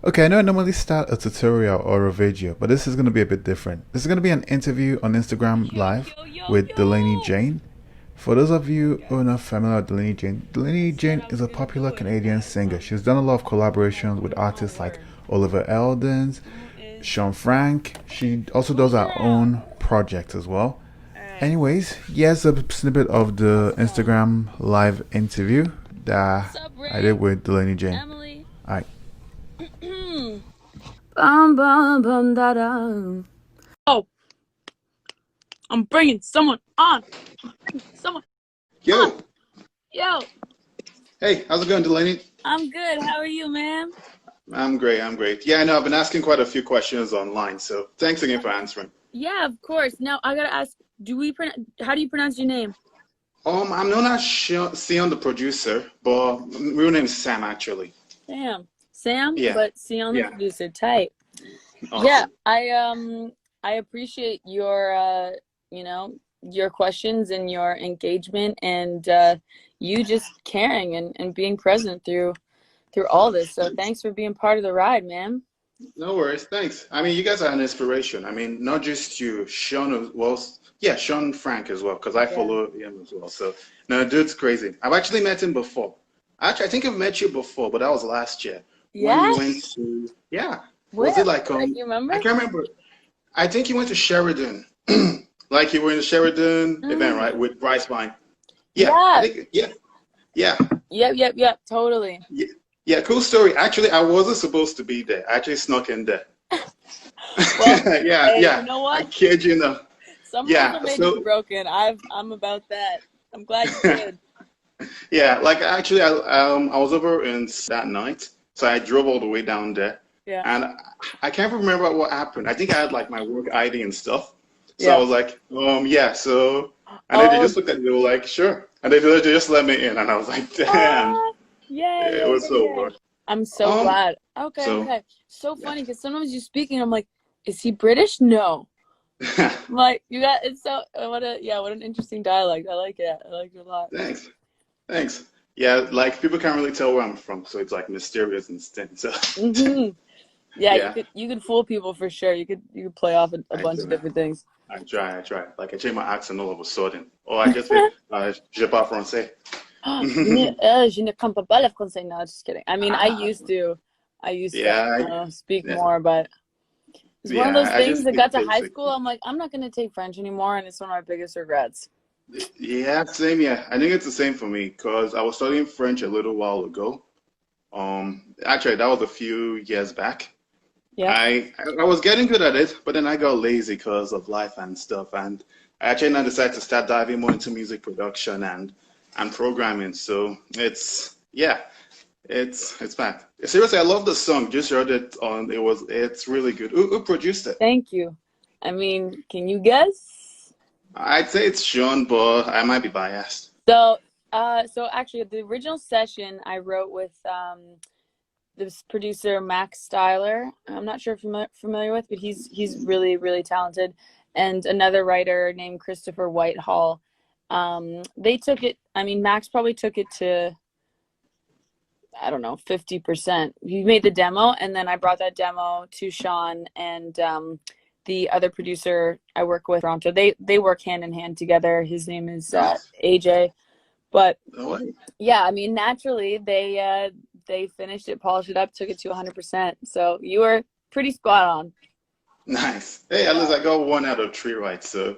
Okay, I know I normally start a tutorial or a video, but this is going to be a bit different. This is going to be an interview on Instagram Yo, Live yo, yo, with Delaney yo! Jane. For those of you who are not familiar with Delaney Said Jane I is was a gonna popular do it. I Canadian got it, singer. bro. She's done a lot of I'm collaborations with putting my artists like word. Oliver Eldens, Who is? Sean Frank. She also does Who's her around? own project as well. All right. Anyways, here's a snippet of How's the it going? Instagram Live interview What's that up, I did Ray? with Delaney Jane. Emily? Alright. Bum bum bum da da. Oh, I'm bringing someone on. Someone on. Yo, Yo, hey, how's it going, Delaney? I'm good. How are you, man? I'm great, I'm great. Yeah, I know I've been asking quite a few questions online, so thanks again for answering. Yeah, of course. Now I gotta ask. How do you pronounce your name? I'm known as Sion, the producer, but real name is Sam, actually. Sam, Yeah, but Sion the yeah, producer. Tight. Yeah, awesome. I appreciate your you know, your questions and your engagement and you just caring and being present through all this. So Thanks. thanks for being part of the ride, man. No worries, thanks. I mean, you guys are an inspiration. I mean, not just you, Sean, well, yeah, Sean Frank as well, because I Yeah. follow him as well. So, no, dude's crazy. I've actually met him before. Actually, I think I've met you before, but that was last year when we Yeah? went to, yeah, was it Where? like, You remember? I can't remember. I think you went to Sheridan. Like you were in the Sheridan event, right? Mm. With Bryce Vine. Yeah, I Yeah. think, yeah, yeah, Yep, totally. yeah, yeah, cool story. Actually, I wasn't supposed to be there. I actually snuck in there. Well, Yeah, hey, you yeah, know I what? kid you not. Some rules are Yeah, made to be so, broken. I'm about that. I'm glad you did. yeah, like actually, I was over in that night, so I drove all the way down there, Yeah. and I can't remember what happened. I think I had like my work ID and stuff, so I Yeah. was like, yeah, so, and then they Oh, just looked at me, they were like, sure, and they just let me in, and I was like, damn, ah, it was so yay. hard. I'm so Um, glad. Okay, so okay. So yeah, funny because sometimes you speaking, I'm like, is he British? No. I'm like, you got it's so what an interesting dialect. I like it. I like it a lot. thanks, thanks. Yeah, like people can't really tell where I'm from, so it's like mysterious and stuff. So Hmm. Yeah, yeah, you could fool people for sure. You could play off a I bunch of try. different things. I try. Like I change my accent all of a sudden. Or I just say, je parle français. Je ne comprends pas le français. No, just kidding. I mean, Ah, I used to yeah, speak yeah, more, but it's one of those yeah. I just things that speak got to high basic. school. I'm like, I'm not gonna take French anymore, and it's one of my biggest regrets. Yeah, same. Yeah, I think it's the same for me because I was studying French a little while ago. Actually, that was a few years back. Yep. I was getting good at it, but then I got lazy because of life and stuff, and I actually now decided to start diving more into music production and programming. So it's yeah, it's bad. Seriously, I love the song. Just heard it on. It's really good. Who produced it? Thank you. I mean, can you guess? I'd say it's Sean, but I might be biased. So, so actually, the original session I wrote with this producer Max Styler. I'm not sure if you're familiar with, but he's really talented, and another writer named Christopher Whitehall. They took it. I mean, Max probably took it to I don't know 50%. He made the demo, and then I brought that demo to Sean and the other producer I work with, Toronto. They work hand in hand together. His name is Nice. AJ. But No way. yeah, I mean, naturally they finished it, polished it up, took it to 100%. So you were pretty spot on. Nice. Hey, at least Yeah. I got one out of three right. So,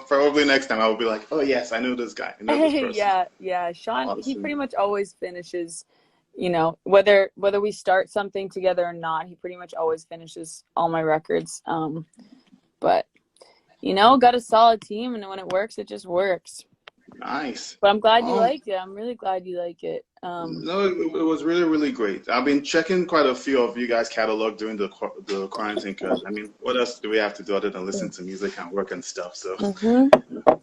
probably next time I'll be like, oh yes, I know this guy. I know this person. Yeah. Sean, he pretty Awesome. much always finishes, whether we start something together or not, he pretty much always finishes all my records. But got a solid team, and when it works, it just works. Nice. But I'm glad you Um, liked it. I'm really glad you like it. no, it was really, really great. I've been checking quite a few of you guys' catalog during the quarantine because I mean, what else do we have to do other than listen to music and work and stuff? So Hmm.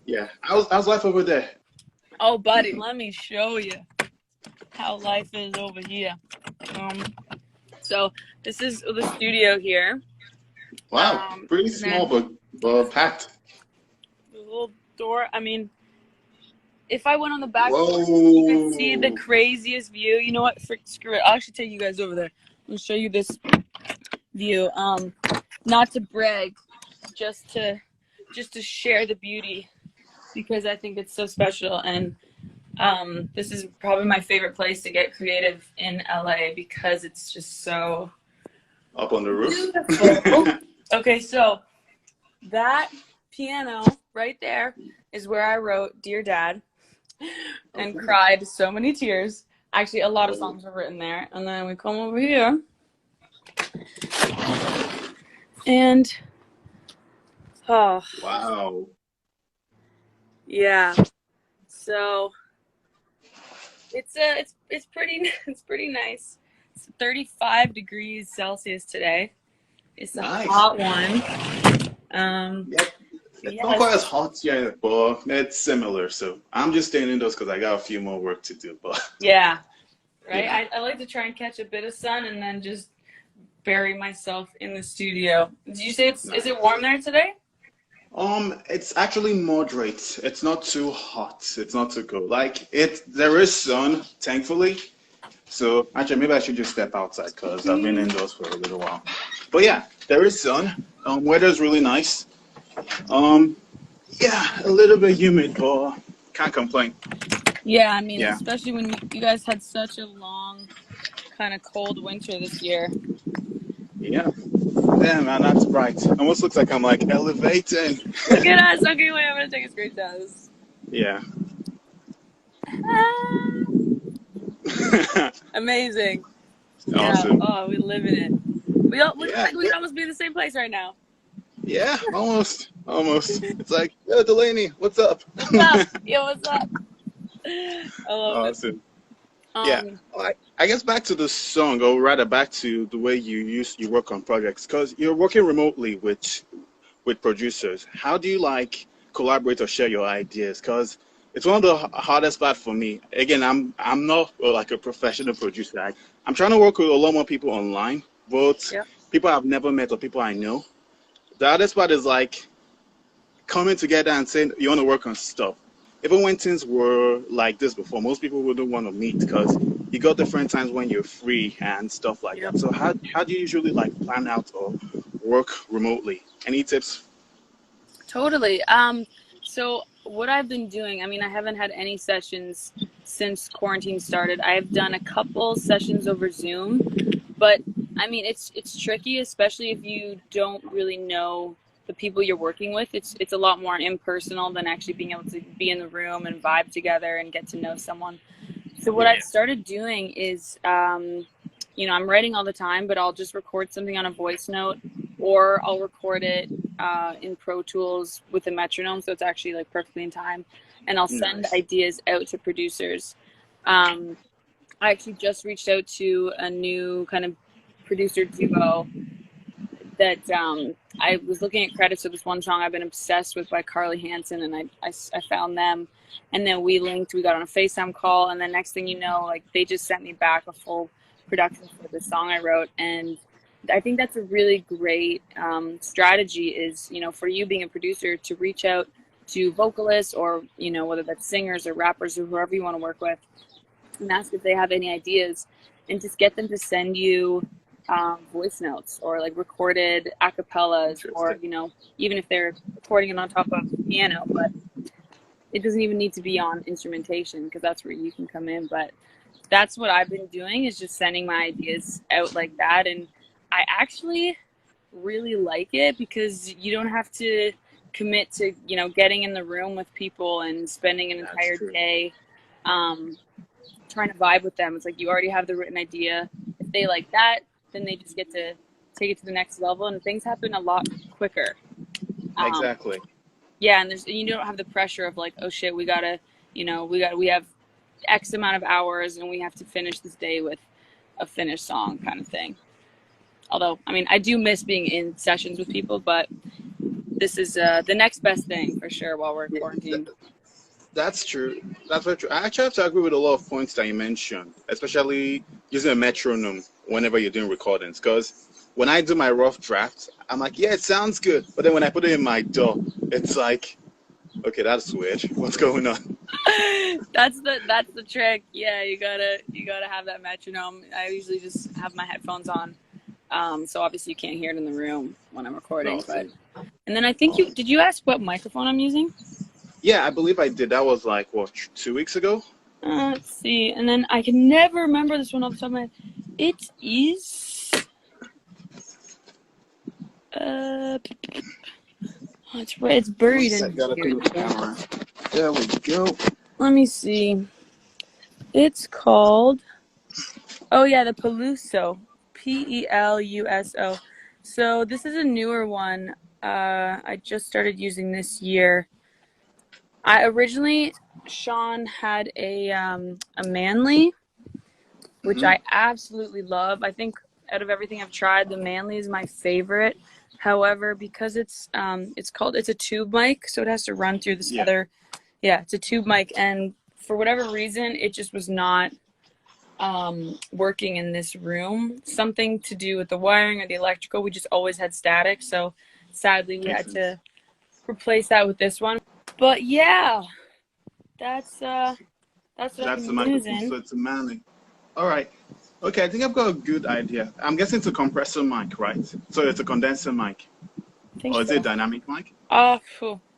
yeah, how's life over there? Oh, buddy, let me show you how life is over here. Um, so this is the studio here. Wow, pretty And small then but packed. the little door. I mean, if I went on the back porch, you could see the Whoa. craziest view. You know what? Frick, screw it. I'll actually take you guys over there. I'm gonna show you this view. Not to brag, just to share the beauty, because I think it's so special. And this is probably my favorite place to get creative in LA because it's just so Up on the roof. beautiful. Okay, so that piano right there is where I wrote Dear Dad and Okay. cried so many tears. Actually, a lot of songs are written there. And then we come over here. And, oh, Wow. yeah. So it's pretty it's pretty nice. It's 35 degrees Celsius today. It's a Nice. hot one. Yep. It's Yeah, not quite as hot here, but it's similar. So I'm just staying indoors because I got a few more work to do. But yeah, right. yeah. I like to try and catch a bit of sun and then just bury myself in the studio. Did you say is it warm there today? It's actually moderate. It's not too hot. It's not too cold. There is sun, thankfully. So actually, maybe I should just step outside because I've been indoors for a little while. But yeah, there is sun. Weather's really nice. Yeah, a little bit humid, but can't complain. Yeah, I mean, Yeah. especially when you guys had such a long, kind of cold winter this year. Yeah. Yeah, man, that's bright. Almost looks like I'm like elevating. Look at us. Okay, wait, I'm gonna take a screenshot. Yeah. Amazing. Awesome. Yeah. Oh, we live in it. We look Yeah. like we could almost be in the same place right now. Yeah, almost. It's like, yo, Delaney, what's up? What's up? Yo, what's up? I love it. Awesome. Yeah, I guess back to the song, or rather back to the way you work on projects, because you're working remotely with producers. How do you collaborate or share your ideas? Because it's one of the hardest part for me. Again, I'm not like a professional producer. I'm trying to work with a lot more people online, both people I've never met or people I know. The hardest part is coming together and saying you want to work on stuff. Even when things were like this before, most people wouldn't want to meet because you got different times when you're free and stuff like that. So how do you usually plan out or work remotely? Any tips? Totally. So what I've been doing, I mean, I haven't had any sessions since quarantine started. I've done a couple sessions over Zoom, but I mean, it's tricky, especially if you don't really know the people you're working with. It's a lot more impersonal than actually being able to be in the room and vibe together and get to know someone. So what I've started doing is, I'm writing all the time, but I'll just record something on a voice note, or I'll record it in Pro Tools with a metronome, so it's actually perfectly in time, and I'll send ideas out to producers. I actually just reached out to a new kind of producer duo that I was looking at credits of this one song I've been obsessed with by Carly Hansen, and I found them, and then we linked. We got on a FaceTime call, and then next thing you know, they just sent me back a full production for the song I wrote. And I think that's a really great strategy is, for you being a producer to reach out to vocalists or, whether that's singers or rappers or whoever you want to work with, and ask if they have any ideas, and just get them to send you voice notes or recorded acapellas, or even if they're recording it on top of piano, but it doesn't even need to be on instrumentation, because that's where you can come in. But that's what I've been doing, is just sending my ideas out like that, and I actually really like it because you don't have to commit to getting in the room with people and spending an entire day trying to vibe with them. It's you already have the written idea. If they like that, then they just get to take it to the next level, and things happen a lot quicker. Exactly. Yeah, and you don't have the pressure of oh shit, we have X amount of hours and we have to finish this day with a finished song kind of thing. Although, I mean, I do miss being in sessions with people, but this is the next best thing for sure while we're quarantined. That's true. That's very true. I actually have to agree with a lot of points that you mentioned, especially using a metronome whenever you're doing recordings. Because when I do my rough draft, I'm yeah, it sounds good. But then when I put it in my DAW, it's okay, that's weird. What's going on? That's the trick. Yeah, you gotta have that metronome. I usually just have my headphones on So obviously you can't hear it in the room when I'm recording. But Awesome. and then I think did you ask what microphone I'm using? Yeah, I believe I did. That was like, what, 2 weeks ago? Let's see. And then I can never remember this one off the top of my head. It is. It's buried in Gotta here. put the camera. There we go. Let me see. It's called. Oh yeah, the Peluso. Peluso. So this is a newer one. I just started using this year. I originally Sean had a Manly, which I absolutely love. I think out of everything I've tried, the Manly is my favorite. However, because it's a tube mic, so it has to run through this other. Yeah, it's a tube mic, and for whatever reason, it just was not working in this room. Something to do with the wiring or the electrical. We just always had static, so sadly we had to replace that with this one. But yeah, that's what That's I've the been microphone, using. so it's a Manly. All right. Okay, I think I've got a good idea. I'm guessing it's a compressor mic, right? So it's a condenser mic. I think Or is so. it a dynamic mic? Oh,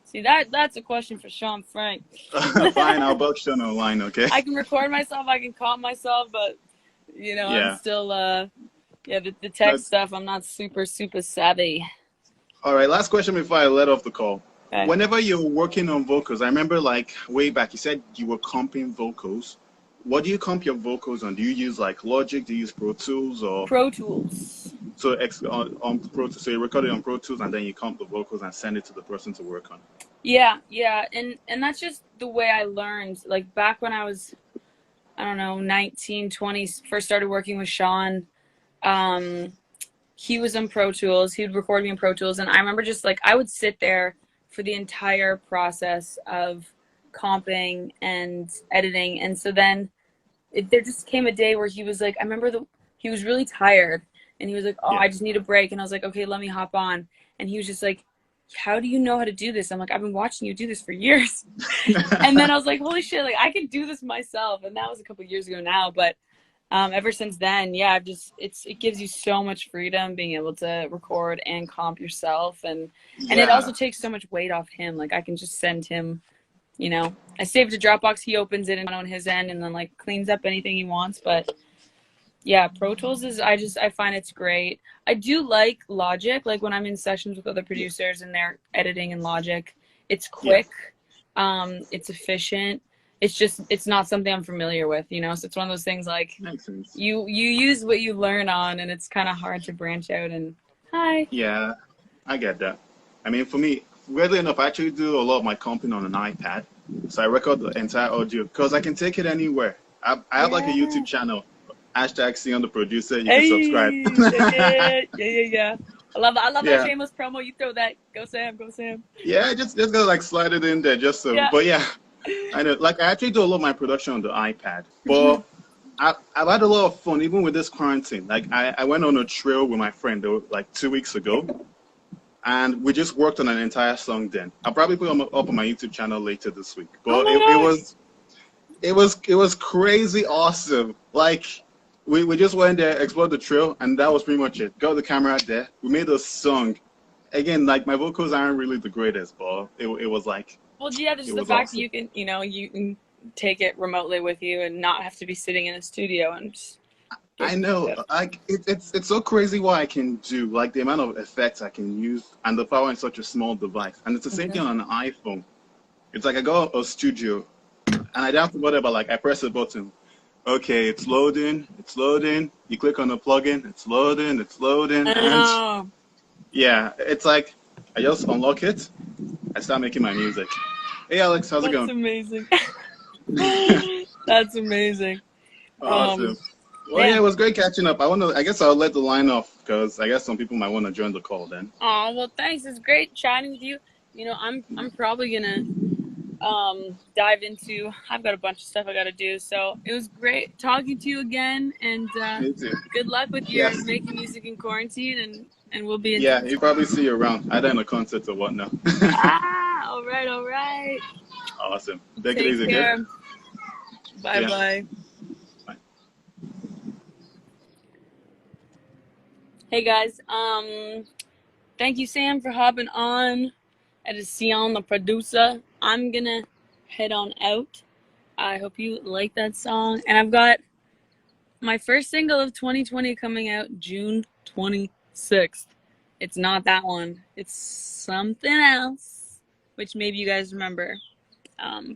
see that's a question for Sean Frank. Fine, I'll box Sean online, okay? I can record myself, I can calm myself, but I'm still the tech stuff I'm not super savvy. All right, last question before I let off the call. Okay. Whenever you're working on vocals, I remember like way back, you said you were comping vocals. What do you comp your vocals on? Do you use like Logic? Do you use Pro Tools or Pro Tools? so on Pro Tools? So you record it on Pro Tools and then you comp the vocals and send it to the person to work on. Yeah, and that's just the way I learned. Like back when I was, I don't know, 19, 20, first started working with Sean. He was in Pro Tools. He would record me in Pro Tools, and I remember just like I would sit there for the entire process of comping and editing. And so then there just came a day where he was like, I remember he was really tired, and he was like, oh, I just need a break. And I was like, okay, let me hop on. And he was just like, how do you know how to do this? I'm like, I've been watching you do this for years. And then I was like, holy shit, like I can do this myself. And that was a couple years ago now, but ever since then, yeah, it gives you so much freedom being able to record and comp yourself, and it also takes so much weight off him. Like I can just send him, I save it to Dropbox, he opens it on his end and then like cleans up anything he wants. But yeah, Pro Tools I find it's great. I do like Logic, like when I'm in sessions with other producers and they're editing in Logic. It's quick, it's efficient. It's not something I'm familiar with, so it's one of those things like you use what you learn on, and it's kind of hard to branch out. And Yeah, I get that. I mean, for me, weirdly enough, I actually do a lot of my comping on an iPad. So I record the entire audio because I can take it anywhere. I have like a YouTube channel, #SEONN the producer. You can subscribe. Yeah. I love that shameless promo. You throw that. Go Sam. Yeah, just gotta like slide it in there just so. But yeah. I know, like I actually do a lot of my production on the iPad, but I've had a lot of fun even with this quarantine. Like I went on a trail with my friend like 2 weeks ago, and we just worked on an entire song. Then I'll probably put it up on my YouTube channel later this week. But it was crazy awesome. Like we just went there, explored the trail, and that was pretty much it. Got the camera out there. We made a song. Again, like my vocals aren't really the greatest, but it was like. Well, yeah, there's the fact that you can, you can take it remotely with you and not have to be sitting in a studio and just. I know, like it's so crazy what I can do, like the amount of effects I can use, and the power in such a small device. And it's the same thing on an iPhone. It's like I go a studio, and I don't have to bother about like I press a button. Okay, it's loading. You click on the plugin, it's loading, and yeah, it's like I just unlock it, I start making my music. Hey Alex, how's it going? That's amazing. That's amazing. Awesome. Well, yeah, it was great catching up. I guess I'll let the line off because I guess some people might want to join the call then. Oh, well, thanks. It's great chatting with you. I'm probably gonna dive into. I've got a bunch of stuff I got to do. So it was great talking to you again, and Me too. good luck with your making music in quarantine, and we'll be in touch. You probably see you around, either in a concert or whatnot. All right. Awesome. Take it easy, care. Good. Bye. Bye. Hey guys, thank you Sam for hopping on. That is SEONN, the producer. I'm gonna head on out. I hope you like that song. And I've got my first single of 2020 coming out June 26th. It's not that one. It's something else, which maybe you guys remember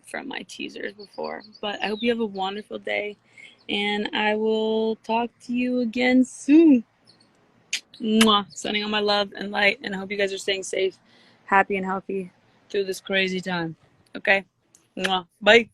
from my teasers before. But I hope you have a wonderful day, and I will talk to you again soon. Mwah. Sending all my love and light, and I hope you guys are staying safe, happy, and healthy through this crazy time. Okay? Mwah. Bye.